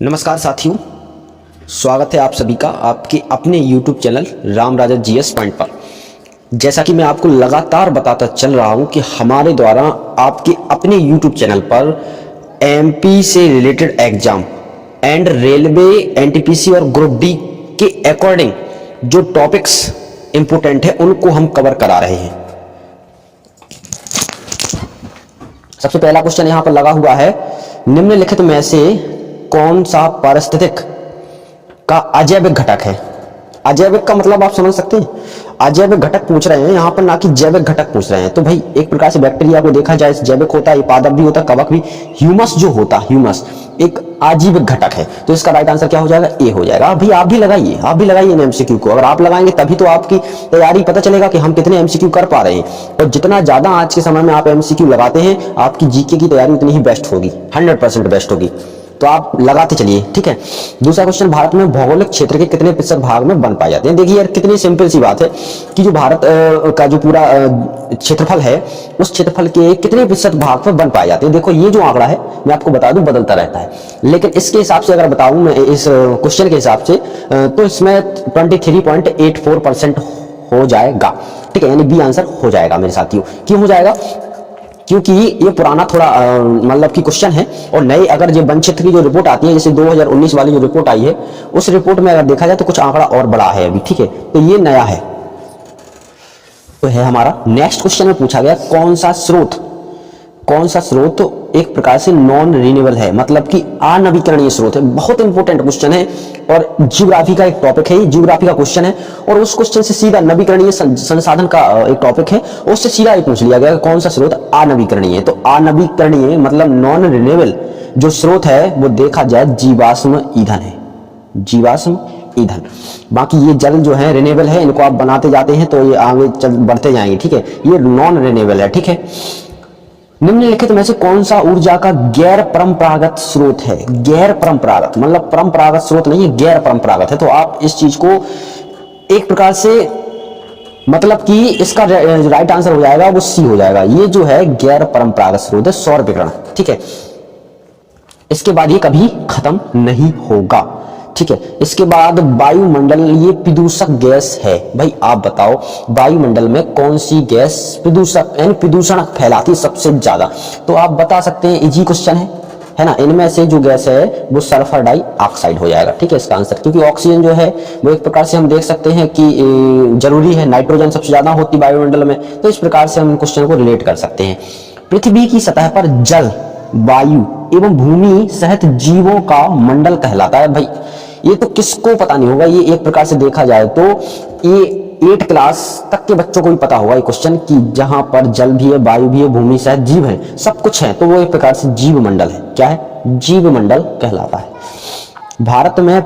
नमस्कार साथियों, स्वागत है आप सभी का आपके अपने YouTube चैनल राम राजा जीएस पॉइंट पर। जैसा कि मैं आपको लगातार बताता चल रहा हूं कि हमारे द्वारा आपके अपने YouTube चैनल पर एमपी से related exam and railway NTPC और ग्रुप डी के अकॉर्डिंग जो टॉपिक्स इंपोर्टेंट है उनको हम कवर करा रहे हैं। सबसे पहला क्वेश्चन यहां पर लगा हुआ है, निम्नलिखित में से कौन सा पारिस्थितिक का अजैविक घटक है। अजैविक का मतलब आप समझ सकते हैं, अजैविक घटक पूछ रहे हैं यहाँ पर, ना कि जैविक घटक पूछ रहे हैं। तो भाई एक प्रकार से बैक्टीरिया को देखा जाए जैविक होता है, पादप भी होता है, कवक भी। ह्यूमस जो होता है, ह्यूमस एक आजीविक घटक है। तो इसका राइट आंसर क्या हो जाएगा? ए हो जाएगा। अभी आप भी लगाइए एमसीक्यू को। अगर आप लगाएंगे तभी तो आपकी तैयारी पता चलेगा कि हम कितने एमसीक्यू कर पा रहे हैं। और जितना ज्यादा आज के समय में आप एमसीक्यू लगाते हैं, आपकी जीके की तैयारी उतनी ही बेस्ट होगी, 100% बेस्ट होगी। तो आप लगाते चलिए, ठीक है। दूसरा क्वेश्चन, भारत में भौगोलिक क्षेत्र के कितने प्रतिशत भाग में वन पाए जाते हैं। देखिए यार, कितनी सिंपल सी बात है कि जो भारत का जो पूरा क्षेत्रफल है, उस क्षेत्रफल के कितने प्रतिशत भाग में वन पाए जाते हैं। देखो ये जो आंकड़ा है, मैं आपको बता दूं, बदलता रहता है, लेकिन इसके हिसाब से अगर बताऊं मैं, इस क्वेश्चन के हिसाब से, तो इसमें 23.84% हो जाएगा, ठीक है। यानी बी आंसर हो जाएगा मेरे साथियों। क्यों हो जाएगा? क्योंकि ये पुराना थोड़ा मतलब की क्वेश्चन है, और नए अगर जो वन क्षेत्र की जो रिपोर्ट आती है, जैसे 2019 वाली जो रिपोर्ट आई है, उस रिपोर्ट में अगर देखा जाए तो कुछ आंकड़ा और बड़ा है अभी, ठीक है। तो ये नया है, तो है हमारा। नेक्स्ट क्वेश्चन में पूछा गया, कौन सा स्रोत एक प्रकार से नॉन रिन्यूएबल है, मतलब कि अनवीकरणीय स्रोत है। बहुत इंपॉर्टेंट क्वेश्चन है और जियोग्राफी का एक टॉपिक है, जियोग्राफी का क्वेश्चन है। और उस क्वेश्चन से सीधा नवीकरणीय संसाधन का एक टॉपिक है, उससे सीधा पूछ लिया गया कौन सा स्रोत अनवीकरणीय है। तो अनवीकरणीय मतलब नॉन रिन्यूएबल जो स्रोत है वो देखा जाए जीवाश्म ईंधन है, जीवाश्म ईंधन। बाकी ये जल जो है रिन्यूएबल है, इनको आप बनाते जाते हैं तो ये आगे बढ़ते जाएंगे, ठीक है। ये नॉन रिन्यूएबल है, ठीक है। निम्नलिखित में से कौन सा ऊर्जा का गैर परंपरागत स्रोत है। गैर परंपरागत मतलब परंपरागत स्रोत नहीं है, गैर परंपरागत है। तो आप इस चीज को एक प्रकार से मतलब कि इसका राइट आंसर हो जाएगा वो सी हो जाएगा। ये जो है गैर परंपरागत स्रोत है सौर विकिरण, ठीक है। इसके बाद ये कभी खत्म नहीं होगा, ठीक है। इसके बाद वायुमंडल, ये प्रदूषक गैस है। भाई आप बताओ वायुमंडल में कौन सी गैस प्रदूषक यानी प्रदूषण फैलाती सबसे ज्यादा। तो आप बता सकते हैं, इजी क्वेश्चन है ना। इनमें से जो गैस है वो सल्फर डाइऑक्साइड हो जाएगा, ठीक है इसका आंसर। क्योंकि ऑक्सीजन जो है वो एक प्रकार से हम देख सकते हैं कि जरूरी है, नाइट्रोजन सबसे ज्यादा होती वायुमंडल में। तो इस प्रकार से हम क्वेश्चन को रिलेट कर सकते हैं। पृथ्वी की सतह पर जल, वायु एवं भूमि सहित जीवों का मंडल कहलाता है। भाई ये तो किसको पता नहीं होगा, ये एक प्रकार से देखा जाए तो ये 8 क्लास तक के बच्चों को भी पता होगा ये क्वेश्चन, कि जहां पर जल भी है, वायु भी है, भूमि सहित जीव है, सब कुछ है, तो वो एक प्रकार से जीव मंडल है। क्या है? जीव मंडल कहलाता है। भारत में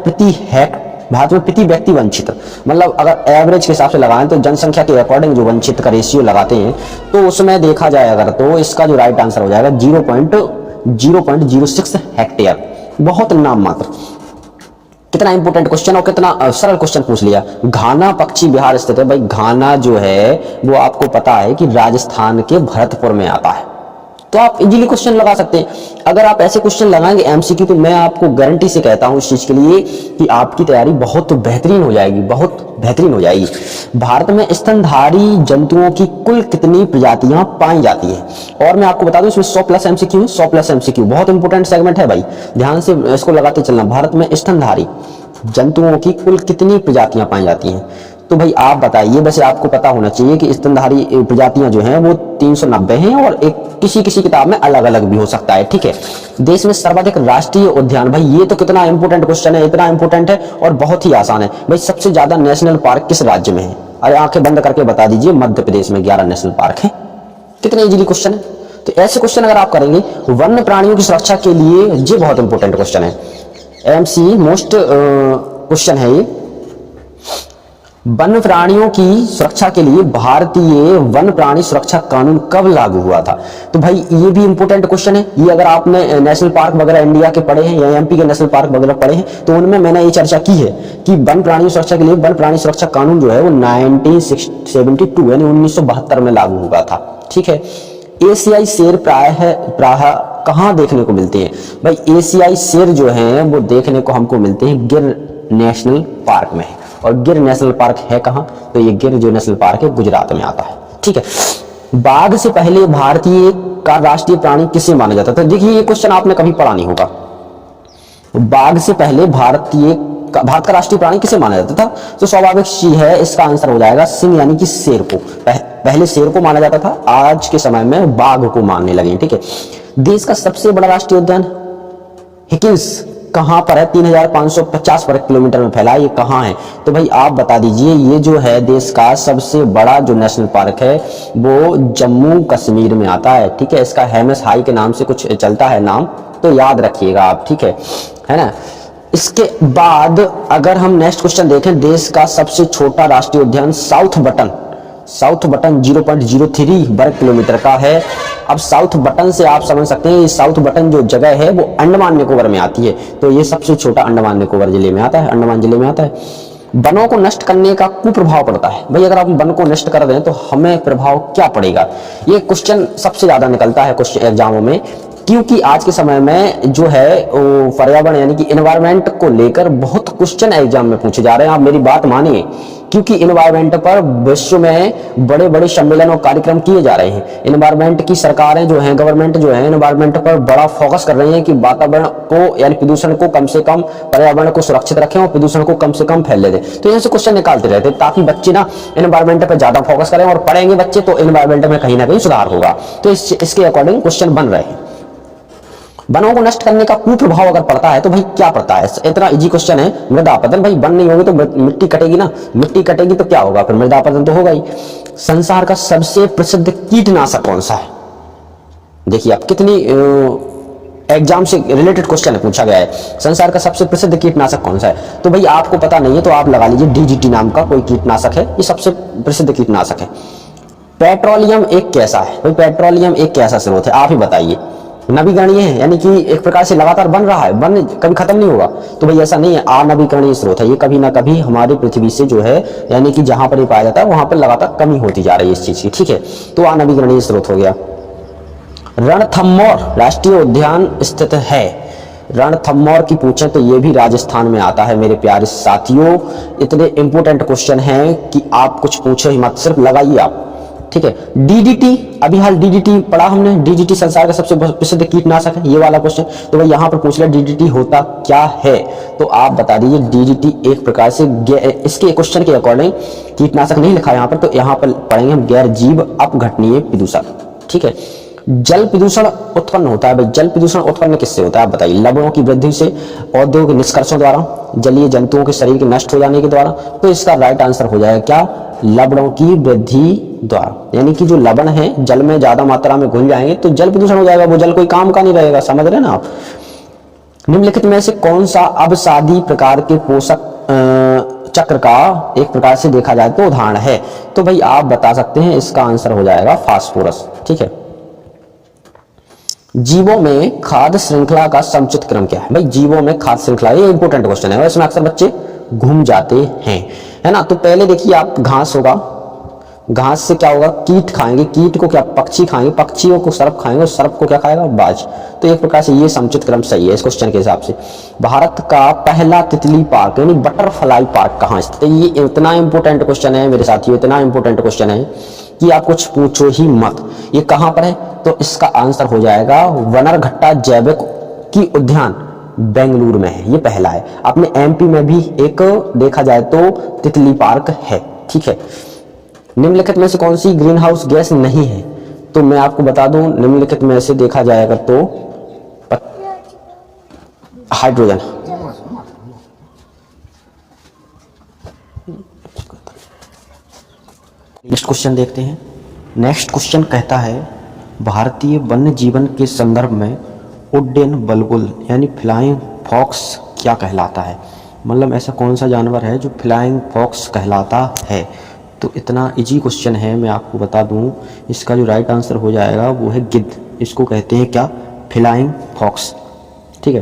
प्रति व्यक्ति वन क्षेत्र, मतलब अगर एवरेज के हिसाब से लगाएं तो जनसंख्या के अकॉर्डिंग जो वन क्षेत्र का रेशियो लगाते हैं, तो उसमें देखा जाए अगर, तो इसका जो राइट आंसर हो जाएगा 0.06 हेक्टेयर। बहुत नाम मात्र। कितना इंपोर्टेंट क्वेश्चन और कितना सरल क्वेश्चन पूछ लिया। घाना पक्षी विहार स्थित है। भाई घाना जो है वो आपको पता है कि राजस्थान के भरतपुर में आता है। तो आप इजीली क्वेश्चन लगा सकते हैं। अगर आप ऐसे क्वेश्चन लगाएंगे एमसीक्यू, तो मैं आपको गारंटी से कहता हूं इस चीज के लिए कि आपकी तैयारी बहुत बेहतरीन हो जाएगी, बहुत बेहतरीन हो जाएगी। भारत में स्तनधारी जंतुओं की कुल कितनी प्रजातियां पाई जाती है? और मैं आपको बता दूं इसमें 100+ एमसीक्यू है, 100+ एमसीक्यू। बहुत इंपॉर्टेंट सेगमेंट है भाई, ध्यान से इसको लगाते चलना। भारत में स्तनधारी जंतुओं की कुल कितनी प्रजातियां पाई जाती हैं? तो भाई आप बताइए। वैसे आपको पता होना चाहिए कि स्तनधारी प्रजातियां जो हैं वो 390 हैं, और एक किसी किताब में अलग अलग भी हो सकता है, ठीक है। देश में सर्वाधिक राष्ट्रीय उद्यान, भाई ये तो कितना इंपोर्टेंट क्वेश्चन है, इतना इंपोर्टेंट है और बहुत ही आसान है। भाई सबसे ज्यादा नेशनल पार्क किस राज्य में है? अरे आंखें बंद करके बता दीजिए। मध्य प्रदेश में 11 नेशनल पार्क है। कितने इजीली क्वेश्चन है। तो ऐसे क्वेश्चन अगर आप करेंगे, वन्य प्राणियों की सुरक्षा के लिए, ये बहुत इंपॉर्टेंट क्वेश्चन है, एमसी मोस्ट क्वेश्चन है ये। वन प्राणियों की सुरक्षा के लिए भारतीय वन प्राणी सुरक्षा कानून कब लागू हुआ था? तो भाई ये भी इंपॉर्टेंट क्वेश्चन है। ये अगर आपने नेशनल पार्क वगैरह इंडिया के पढ़े हैं या एमपी के नेशनल पार्क वगैरह पढ़े हैं, तो उनमें मैंने ये चर्चा की है कि वन प्राणी सुरक्षा के लिए वन प्राणी सुरक्षा कानून जो है वो 1972 यानी 1972 में लागू हुआ था, ठीक है। एशियाई शेर प्रायः कहाँ देखने को मिलते हैं? भाई एशियाई शेर जो हैं वो देखने को हमको मिलते हैं गिर नेशनल पार्क में। और गिर नेशनल पार्क है कहाँ? तो ये गिर जो नेशनल पार्क है गुजरात में आता है। ठीक है, बाघ से पहले भारतीय का राष्ट्रीय प्राणी किसे माना जाता था? देखिए ये क्वेश्चन आपने कभी पढ़ा नहीं होगा। बाघ से पहले भारत का राष्ट्रीय प्राणी किसे माना जाता था? तो स्वाभाविक सी है, इसका आंसर हो जाएगा सिंह यानी कि शेर को। पहले शेर को माना जाता था, आज के समय में बाघ को मानने लगे। ठीक है, देश का सबसे बड़ा राष्ट्रीय उद्यान हिकिन्स कहां पर है? 3550 वर्ग किलोमीटर में फैला। ये कहां है? तो भाई आप बता दीजिए। ये जो है देश का सबसे बड़ा जो नेशनल पार्क है वो जम्मू कश्मीर में आता है। ठीक है, इसका हेमस हाई के नाम से कुछ चलता है नाम, तो याद रखिएगा आप। ठीक है ना। इसके बाद अगर हम नेक्स्ट क्वेश्चन देखें, देश का सबसे छोटा राष्ट्रीय उद्यान साउथ बटन 0.03 वर्ग किलोमीटर का है। अब साउथ बटन से आप समझ सकते हैं, साउथ बटन जो जगह है वो अंडमान निकोबार में आती है। तो ये सबसे छोटा अंडमान निकोबार जिले में आता है, अंडमान जिले में आता है। वनों को नष्ट करने का कुप्रभाव पड़ता है। भाई अगर आप वन को नष्ट कर दें तो हमें प्रभाव क्या पड़ेगा? ये क्वेश्चन सबसे ज्यादा निकलता है क्वेश्चन एग्जामों में, क्योंकि आज के समय में जो है वो पर्यावरण यानी कि एनवायरनमेंट को लेकर बहुत क्वेश्चन एग्जाम में पूछे जा रहे हैं। आप मेरी बात मानिए, क्योंकि एनवायरनमेंट पर विश्व में बड़े बड़े सम्मेलन और कार्यक्रम किए जा रहे हैं। एनवायरनमेंट की सरकारें जो हैं, गवर्नमेंट जो है एनवायरनमेंट पर बड़ा फोकस कर रही है कि वातावरण को यानी प्रदूषण को कम से कम, पर्यावरण को सुरक्षित रखें और प्रदूषण को कम से कम फैलने दें। तो यहाँ से क्वेश्चन निकालते रहते हैं ताकि बच्चे ना एनवायरनमेंट पर ज्यादा फोकस करें, और पढ़ेंगे बच्चे तो एनवायरनमेंट में कहीं ना कहीं सुधार होगा। तो इसके अकॉर्डिंग क्वेश्चन बन रहे हैं। वनों को नष्ट करने का कुप्रभाव अगर पड़ता है तो भाई क्या पड़ता है? इतना इजी क्वेश्चन है। मृदा अपरदन, भाई वन नहीं होगी तो मिट्टी कटेगी ना, मिट्टी कटेगी तो क्या होगा? फिर मृदा अपरदन तो होगा ही। संसार का सबसे प्रसिद्ध कीटनाशक कौन सा है? देखिए आप कितनी एग्जाम से रिलेटेड क्वेश्चन है, पूछा गया है। संसार का सबसे प्रसिद्ध कीटनाशक कौन सा है? तो भाई आपको पता नहीं है तो आप लगा लीजिए डीडीटी नाम का कोई कीटनाशक है, ये सबसे प्रसिद्ध कीटनाशक है। पेट्रोलियम एक कैसा है? भाई पेट्रोलियम एक कैसा स्रोत है, आप ही बताइए। नवीकरणीय है, यानी कि एक प्रकार से लगातार बन रहा है, बन कभी खत्म नहीं होगा। तो भाई ऐसा नहीं है, अनवीकरणीय स्रोत है। ये कभी ना कभी हमारी पृथ्वी से जो है यानी कि जहां पर ये पाया जाता है वहां पर लगातार कमी होती जा रही है इस चीज की। ठीक है, तो अनवीकरणीय स्रोत हो गया। रणथंभौर राष्ट्रीय उद्यान स्थित है। रणथंभौर की पूछें तो ये भी राजस्थान में आता है मेरे प्यारे साथियों। इतने इंपोर्टेंट क्वेश्चन हैं कि आप कुछ पूछे ही मत, सिर्फ लगाइए आप। ठीक है, डीडीटी, अभी हाल डीडीटी पढ़ा हमने। डीडीटी संसार का सबसे प्रसिद्ध कीटनाशक है, ये वाला क्वेश्चन। तो भाई यहाँ पर पूछ लिया डीडीटी होता क्या है, तो आप बता दीजिए। डीडीटी एक प्रकार से इसके क्वेश्चन के अकॉर्डिंग कीटनाशक नहीं लिखा यहाँ पर, तो यहाँ पर पढ़ेंगे हम गैर जीव अपघटनीय प्रदूषक। ठीक है, जल प्रदूषण उत्पन्न होता है। भाई जल प्रदूषण उत्पन्न किससे होता है आप बताइए? लवणों की वृद्धि से, औद्योगिक निष्कर्षों द्वारा, जलीय जंतुओं के शरीर के नष्ट हो जाने के द्वारा। तो इसका राइट आंसर हो जाएगा क्या? लवणों की वृद्धि द्वारा, यानी कि जो लवण है जल में ज्यादा मात्रा में घुल जाएंगे तो जल प्रदूषण हो जाएगा, वो जल कोई काम का नहीं रहेगा। समझ रहे ना आप? निम्नलिखित में से कौन सा अवसादी प्रकार के पोषक चक्र का एक प्रकार से देखा जाए तो उदाहरण है? तो भाई आप बता सकते हैं, इसका आंसर हो जाएगा फास्फोरस। ठीक है, जीवों में खाद्य श्रृंखला का समुचित क्रम क्या है? भाई जीवों में खाद्य श्रृंखला, ये इंपॉर्टेंट क्वेश्चन है, इसमें अक्सर बच्चे घूम जाते हैं, है ना। तो पहले देखिए आप, घास होगा, घास से क्या होगा? कीट खाएंगे, कीट को क्या पक्षी खाएंगे, पक्षियों को सर्प खाएंगे, और सर्प को क्या खाएगा? बाज। तो एक प्रकार से ये समुचित क्रम सही है इस क्वेश्चन के हिसाब से। भारत का पहला तितली पार्क यानी बटरफ्लाई पार्क कहाँ स्थित है? ये इतना इंपॉर्टेंट क्वेश्चन है मेरे साथियों, इतना इंपॉर्टेंट क्वेश्चन है कि आप कुछ पूछो ही मत। ये कहां पर है? तो इसका आंसर हो जाएगा वनरघट्टा जैविक की उद्यान, बेंगलुरु में है, ये पहला है। अपने एमपी में भी एक देखा जाए तो तितली पार्क है। ठीक है, निम्नलिखित में से कौन सी ग्रीन हाउस गैस नहीं है? तो मैं आपको बता दूं, निम्नलिखित में से देखा जाएगा तो हाइड्रोजन। नेक्स्ट क्वेश्चन देखते हैं। नेक्स्ट क्वेश्चन कहता है, भारतीय वन्य जीवन के संदर्भ में उड्डयन बुलबुल यानी फ्लाइंग फॉक्स क्या कहलाता है? मतलब ऐसा कौन सा जानवर है जो फ्लाइंग फॉक्स कहलाता है? तो इतना इजी क्वेश्चन है, मैं आपको बता दूं, इसका जो राइट आंसर हो जाएगा वो है गिद्ध। इसको कहते हैं क्या? Flying fox. ठीक है,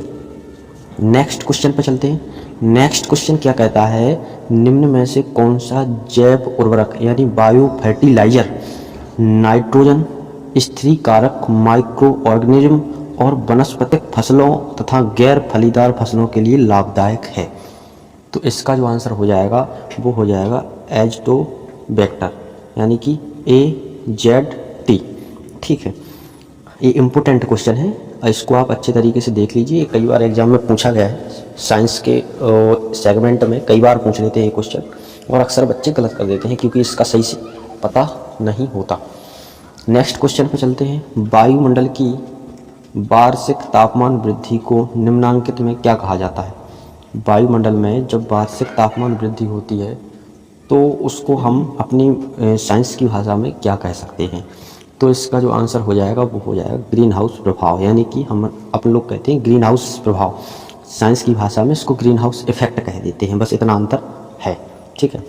नेक्स्ट क्वेश्चन पे चलते हैं। नेक्स्ट क्वेश्चन क्या कहता है, निम्न में से कौन सा जैव उर्वरक यानी बायो फर्टिलाइजर नाइट्रोजन, स्त्री कारक माइक्रो ऑर्गेनिज्म और वनस्पतिक फसलों तथा गैर फलीदार फसलों के लिए लाभदायक है। तो इसका जो आंसर हो जाएगा वो हो जाएगा एज़ोटोबैक्टर, यानी कि AZT। ठीक है, ये इम्पोर्टेंट क्वेश्चन है, इसको आप अच्छे तरीके से देख लीजिए। कई बार एग्जाम में पूछा गया है, साइंस के सेगमेंट में कई बार पूछ लेते हैं ये क्वेश्चन, और अक्सर बच्चे गलत कर देते हैं क्योंकि इसका सही से पता नहीं होता। नेक्स्ट क्वेश्चन पे चलते हैं। वायुमंडल की वार्षिक तापमान वृद्धि को निम्नांकित में क्या कहा जाता है? वायुमंडल में जब वार्षिक तापमान वृद्धि होती है तो उसको हम अपनी साइंस की भाषा में क्या कह सकते हैं? तो इसका जो आंसर हो जाएगा वो हो जाएगा ग्रीन हाउस प्रभाव, यानी कि हम अपन लोग कहते हैं ग्रीन हाउस प्रभाव, साइंस की भाषा में इसको ग्रीन हाउस इफेक्ट कह देते हैं, बस इतना अंतर है। ठीक है,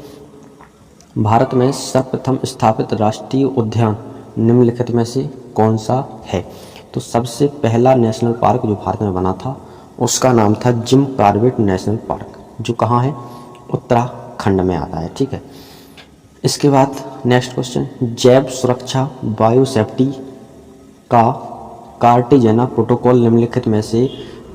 भारत में सर्वप्रथम स्थापित राष्ट्रीय उद्यान निम्नलिखित में से कौन सा है? तो सबसे पहला नेशनल पार्क जो भारत में बना था उसका नाम था जिम कॉर्बेट नेशनल पार्क, जो कहाँ है? उत्तराखंड में आता है। ठीक है, इसके बाद नेक्स्ट क्वेश्चन, जैव सुरक्षा बायो सेफ्टी का कार्टेजेना प्रोटोकॉल निम्नलिखित में से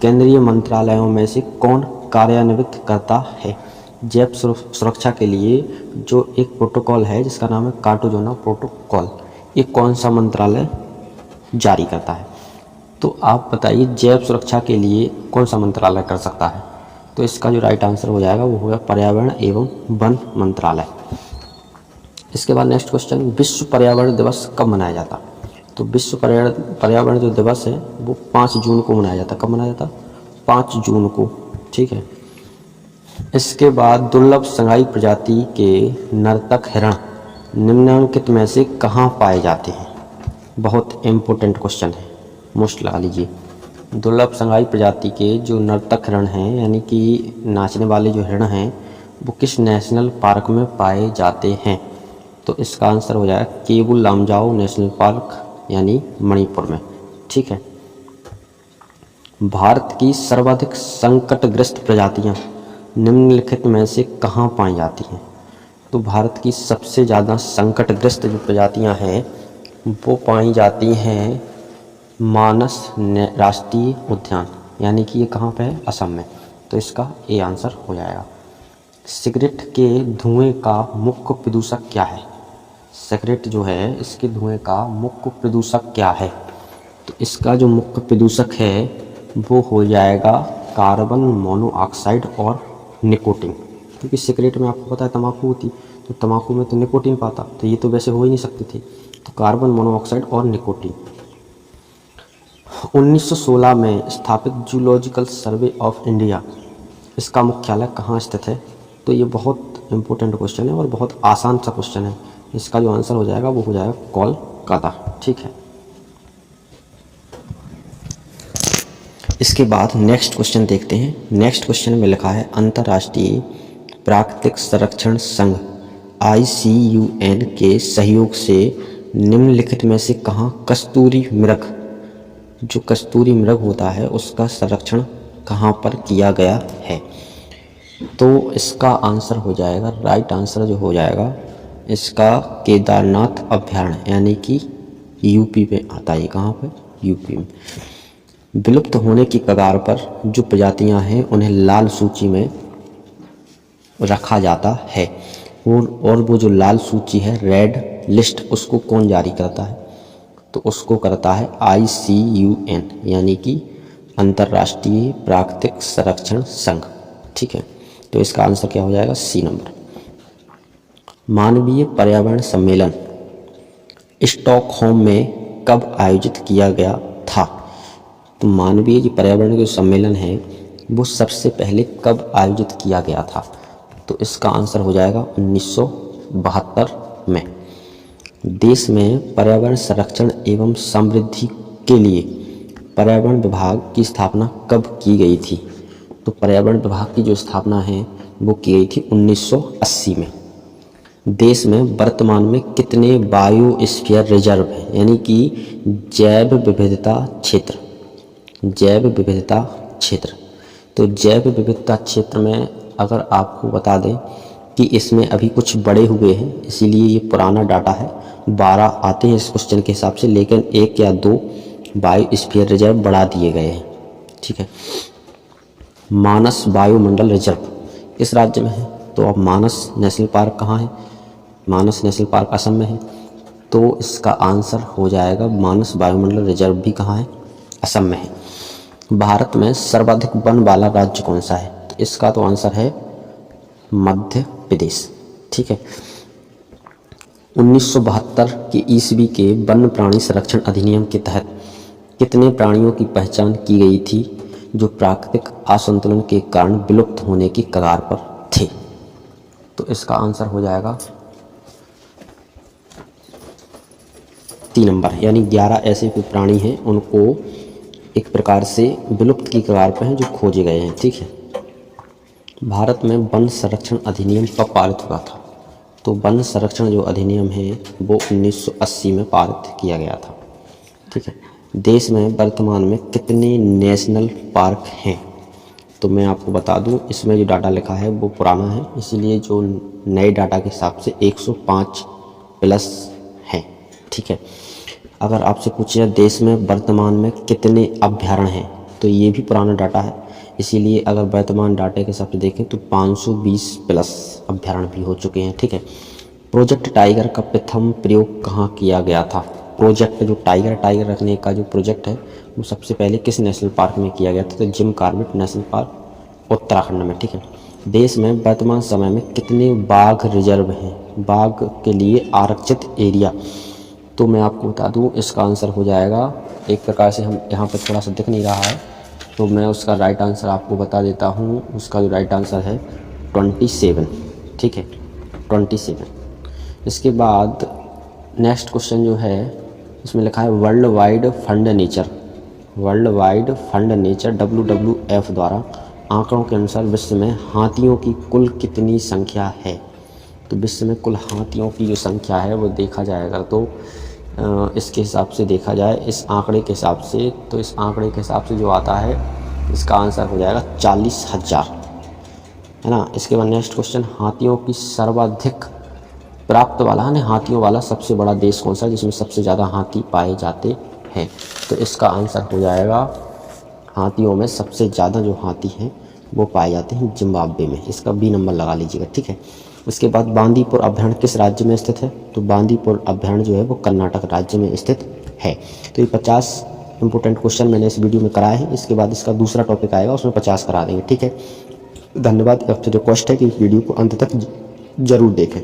केंद्रीय मंत्रालयों में से कौन कार्यान्वित करता है? जैव सुरक्षा के लिए जो एक प्रोटोकॉल है जिसका नाम है कार्टेजेना प्रोटोकॉल, ये कौन सा मंत्रालय जारी करता है? तो आप बताइए जैव सुरक्षा के लिए कौन सा मंत्रालय कर सकता है? तो इसका जो राइट आंसर हो जाएगा वो होगा पर्यावरण एवं वन मंत्रालय। इसके बाद नेक्स्ट क्वेश्चन, विश्व पर्यावरण दिवस कब मनाया जाता? तो विश्व पर्यावरण जो दिवस है वो 5 जून को मनाया जाता। कब मनाया जाता? 5 जून को। ठीक है, इसके बाद दुर्लभ संगाई प्रजाति के नर्तक हिरण निम्नलिखित में से कहाँ पाए जाते हैं? बहुत इम्पोर्टेंट क्वेश्चन है, मोस्ट लगा लीजिए। दुर्लभ संगाई प्रजाति के जो नर्तक हिरण हैं, यानी कि नाचने वाले जो हिरण हैं, वो किस नेशनल पार्क में पाए जाते हैं? तो इसका आंसर हो जाएगा केबुल लामजाओ नेशनल पार्क, यानी मणिपुर में। ठीक है, भारत की सर्वाधिक संकटग्रस्त प्रजातियां निम्नलिखित में से कहाँ पाई जाती हैं? तो भारत की सबसे ज़्यादा संकटग्रस्त जो प्रजातियां हैं वो पाई जाती हैं मानस राष्ट्रीय उद्यान, यानी कि ये कहाँ पे है? असम में। तो इसका ए आंसर हो जाएगा। सिगरेट के धुएं का मुख्य प्रदूषक क्या है? सिगरेट जो है इसके धुएं का मुख्य प्रदूषक क्या है? तो इसका जो मुख्य प्रदूषक है वो हो जाएगा कार्बन मोनोऑक्साइड और निकोटीन, क्योंकि सिगरेट में आपको पता है तंबाकू होती, तो तंबाकू में तो निकोटीन पाता, तो ये तो वैसे हो ही नहीं सकती थी। तो कार्बन मोनोऑक्साइड और निकोटीन। 1916 में स्थापित जूलॉजिकल सर्वे ऑफ इंडिया, इसका मुख्यालय कहाँ स्थित है? तो ये बहुत इंपॉर्टेंट क्वेश्चन है और बहुत आसान सा क्वेश्चन है। इसका जो आंसर हो जाएगा वो हो जाएगा कोलकाता। ठीक है, इसके बाद नेक्स्ट क्वेश्चन देखते हैं। नेक्स्ट क्वेश्चन में लिखा है अंतर्राष्ट्रीय प्राकृतिक संरक्षण संघ ICUN के सहयोग से निम्नलिखित में से कहाँ कस्तूरी मृग, जो कस्तूरी मृग होता है उसका संरक्षण कहाँ पर किया गया है? तो इसका आंसर हो जाएगा, राइट आंसर जो हो जाएगा इसका केदारनाथ अभयारण्य, यानी कि यूपी में आता है। कहाँ पर? यूपी में। विलुप्त होने की कगार पर जो प्रजातियां हैं उन्हें लाल सूची में रखा जाता है, और वो जो लाल सूची है रेड लिस्ट, उसको कौन जारी करता है? तो उसको करता है ICUN, यानी कि अंतर्राष्ट्रीय प्राकृतिक संरक्षण संघ। ठीक है, तो इसका आंसर क्या हो जाएगा? C number. मानवीय पर्यावरण सम्मेलन स्टॉकहोम में कब आयोजित किया गया था? तो मानवीय जो पर्यावरण के सम्मेलन है वो सबसे पहले कब आयोजित किया गया था? तो इसका आंसर हो जाएगा 1972 में। देश में पर्यावरण संरक्षण एवं समृद्धि के लिए पर्यावरण विभाग की स्थापना कब की गई थी? तो पर्यावरण विभाग की जो स्थापना है वो की गई थी 1980 में। देश में वर्तमान में कितने बायोस्फीयर रिजर्व हैं, यानी कि जैव विविधता क्षेत्र? जैव विविधता क्षेत्र, तो जैव विविधता क्षेत्र में अगर आपको बता दें कि इसमें अभी कुछ बड़े हुए हैं, इसीलिए ये पुराना डाटा है। 12 आते हैं इस क्वेश्चन के हिसाब से, लेकिन 1 या 2 बायोस्फीयर रिजर्व बढ़ा दिए गए हैं। ठीक है, मानस वायुमंडल रिजर्व किस राज्य में है? तो अब मानस नेशनल पार्क कहाँ है? मानस नेशनल पार्क असम में है, तो इसका आंसर हो जाएगा मानस वायुमंडल रिजर्व भी कहाँ है? असम में है। भारत में सर्वाधिक वन वाला राज्य कौन सा है? तो इसका तो आंसर है मध्य प्रदेश। ठीक है, 1972 के ईस्वी के वन्य प्राणी संरक्षण अधिनियम के तहत कितने प्राणियों की पहचान की गई थी जो प्राकृतिक असंतुलन के कारण विलुप्त होने की कगार पर थे? तो इसका आंसर हो जाएगा 3 नंबर, यानी 11 ऐसे कोई प्राणी हैं उनको एक प्रकार से विलुप्त की कगार पर हैं, जो खोजे गए हैं। ठीक है, भारत में वन संरक्षण अधिनियम कब पारित हुआ था? तो वन संरक्षण जो अधिनियम है वो 1980 में पारित किया गया था। ठीक है, देश में वर्तमान में कितने नेशनल पार्क हैं? तो मैं आपको बता दूं, इसमें जो डाटा लिखा है वो पुराना है, इसीलिए जो नए डाटा के हिसाब से 105 प्लस हैं। ठीक है, अगर आपसे पूछे देश में वर्तमान में कितने अभ्यारण्य हैं, तो ये भी पुराना डाटा है, इसीलिए अगर वर्तमान डाटे के हिसाब से देखें तो 520 प्लस अभ्यारण्य भी हो चुके हैं। ठीक है, प्रोजेक्ट टाइगर का प्रथम प्रयोग कहाँ किया गया था? प्रोजेक्ट जो टाइगर रखने का जो प्रोजेक्ट है वो सबसे पहले किस नेशनल पार्क में किया गया था? तो Jim Corbett national park Uttarakhand में। ठीक है, देश में वर्तमान समय में कितने बाघ रिजर्व हैं, बाघ के लिए आरक्षित एरिया? तो मैं आपको बता दूं, इसका आंसर हो जाएगा, एक प्रकार से हम यहाँ पर थोड़ा सा दिख नहीं रहा है तो मैं उसका राइट आंसर आपको बता देता हूँ। उसका जो राइट आंसर है 27। ठीक है, 27। इसके बाद नेक्स्ट क्वेश्चन जो है इसमें लिखा है world wide fund nature WWF द्वारा आंकड़ों के अनुसार विश्व में हाथियों की कुल कितनी संख्या है? तो विश्व में कुल हाथियों की जो संख्या है वो देखा जाएगा तो इसके हिसाब से देखा जाए, इस आंकड़े के हिसाब से, तो इस आंकड़े के हिसाब से जो आता है इसका आंसर हो जाएगा 40,000, है ना। इसके बाद नेक्स्ट क्वेश्चन, हाथियों की सर्वाधिक प्राप्त वाला है, हाथियों वाला सबसे बड़ा देश कौन सा है जिसमें सबसे ज़्यादा हाथी पाए जाते हैं? तो इसका आंसर हो जाएगा, हाथियों में सबसे ज़्यादा जो हाथी हैं वो पाए जाते हैं जिम्बाब्वे में। इसका B नंबर लगा लीजिएगा। ठीक है, उसके बाद बांदीपुर अभयारण्य किस राज्य में स्थित है? तो बांदीपुर अभयारण्य जो है वो कर्नाटक राज्य में स्थित है। तो ये 50 इंपॉर्टेंट क्वेश्चन मैंने इस वीडियो में कराए हैं। इसके बाद इसका दूसरा टॉपिक आएगा, उसमें 50 करा देंगे। ठीक है, धन्यवाद। आपसे रिक्वेस्ट है कि इस वीडियो को अंत तक जरूर देखें।